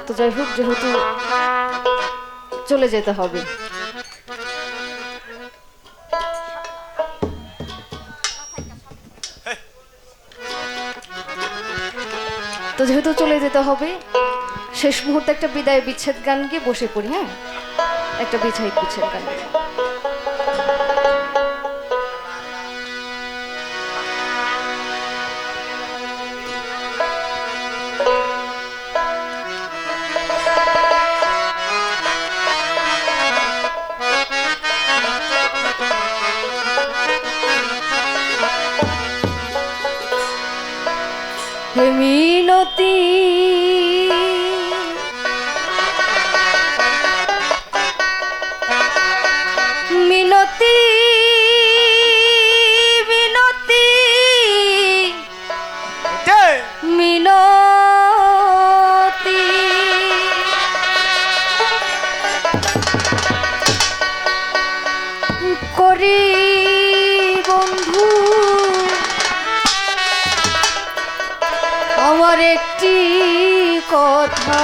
তো যাই হোক, যেহেতু চলে যেতে হবে, তো যেহেতু চলে যেতে হবে, শেষ মুহূর্তে একটা বিদায় বিচ্ছেদ গান গিয়ে বসে পড়ি। হ্যাঁ, একটা বিদায় বিচ্ছেদ গান। হে মিনতি, মিনতি, মিনতি, মিনতি, করি বন্ধু, আমার একটি কথা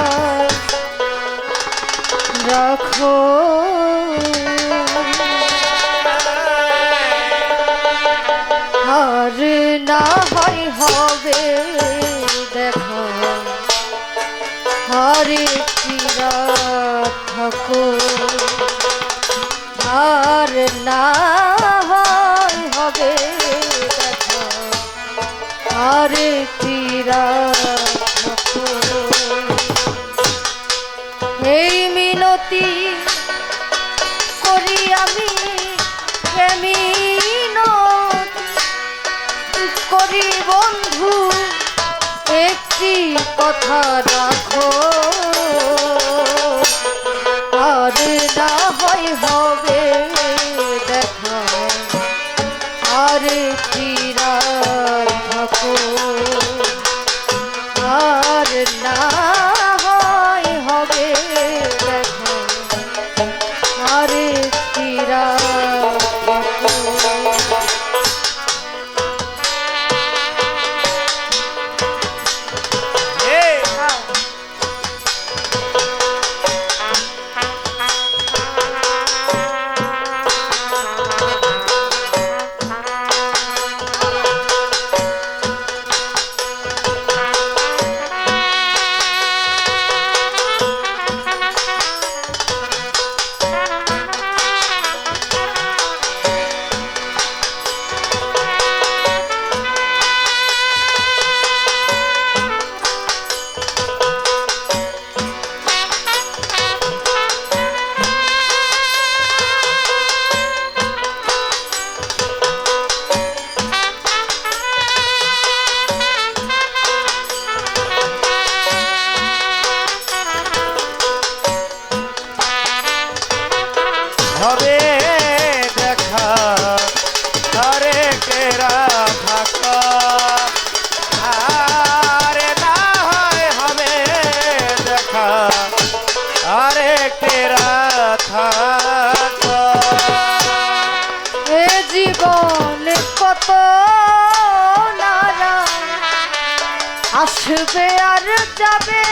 রাখো, আর না হয় হবে দেখো, আর একটি রাত থাকো, আর না হয় হবে দেখো, আর একটি রাত থাকো। এই মিনতি করি আমি, মিনতি করি বন্ধু, একটি কথা রাখো, আর না হয় হবে দেখা, আর একটি রাত থাকো, আর না হয় হবে দেখা, আর একটি রাত থাকো। হবে দেখা, আরে কেরা থাকা, আরে না হয় হবে দেখা, আরে কেরা থাকা। এ জীবন কত নারা আসবে আর যাবে,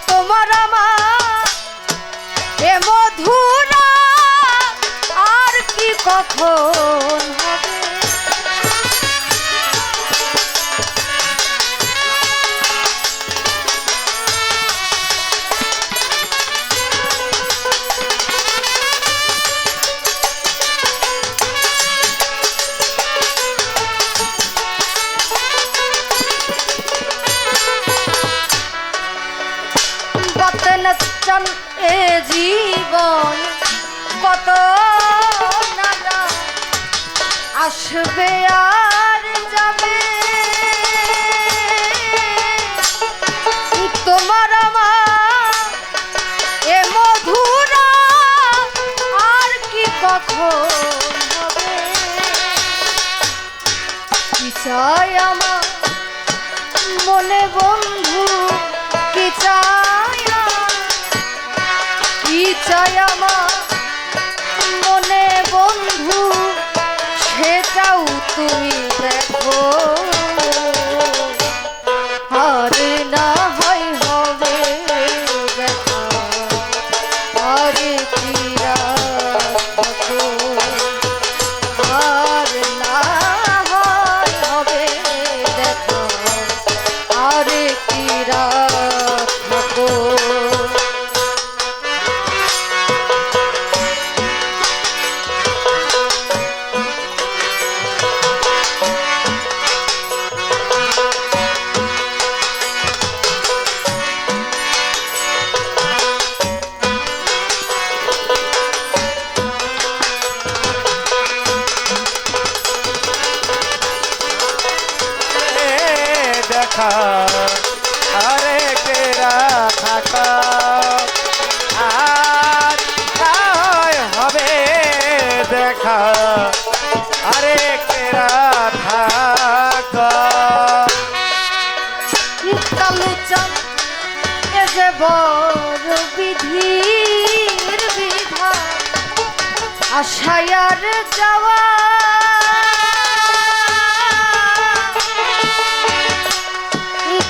তোমার আমার এ মধুরা আর কি কখন হবে। চল এ জীবন কত নানা আসবে আর যাবে, তোমার আমার এ মধুরা আর কি কখন হবে। কি চাই আমার মনে বন্ধু, কি চাই, কি চাই আমার মনে বন্ধু, সেটাও তুমি দেখো। দেখা আরে কেরা থাকা আর না হয় হবে দেখা আরে কেরা থাকা কালুচন এ যে বড় বিধির বিধান আশায় আর যাওয়া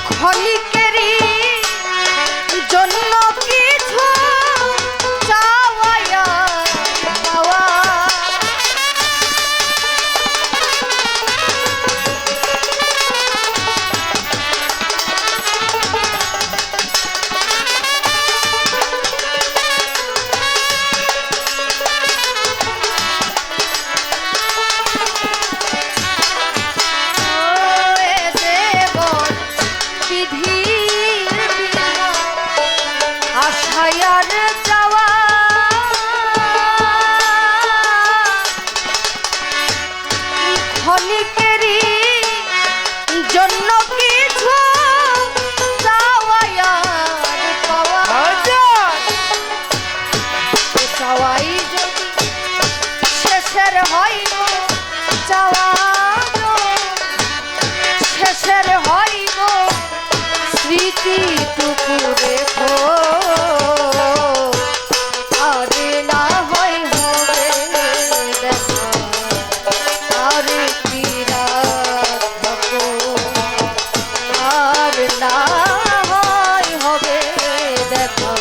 ক্ষণিকেরই জন্য কিছু চাওয়া আর পাওয়া আশায়ার যাওয়া ক্ষণিকেরই জন্য কিছু চাওয়ার পাওয়া চাওয়াই যদি শেষের হইব চাওয়া শেষের হইব স্মৃতিটুকু রেখো আরে না হয় হবে দেখা আরে বিরাট থাকো আর না হয় হবে দেখা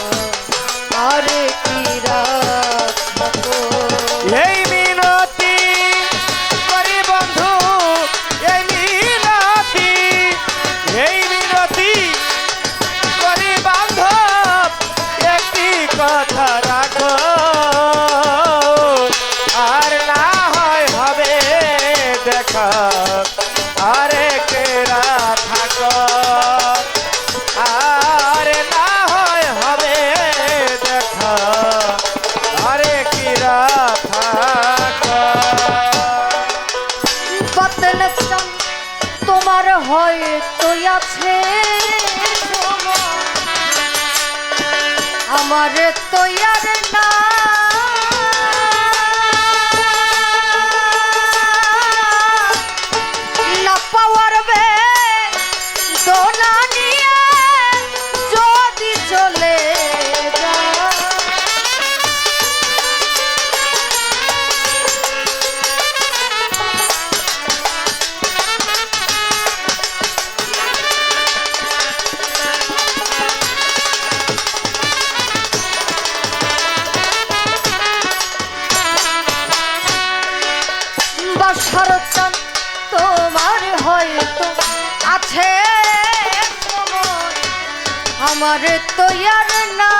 আরে বিরাট থাকো এই মিনতি করি বন্ধু এই মিনতি করি বান্ধব একটি কথা রাখো আর না হয় হবে দেখা আরে কেরা থাকো আর না হয় হবে দেখা আরে কিরা থাকো বদল চান তোমার হয়তো আছে সময়, আমার তো আর না না পাওয়ার দোলা নিয়ে যদি চলে যায় বাসার চান তোমার হয়তো আছে সময়, আমার তো আর না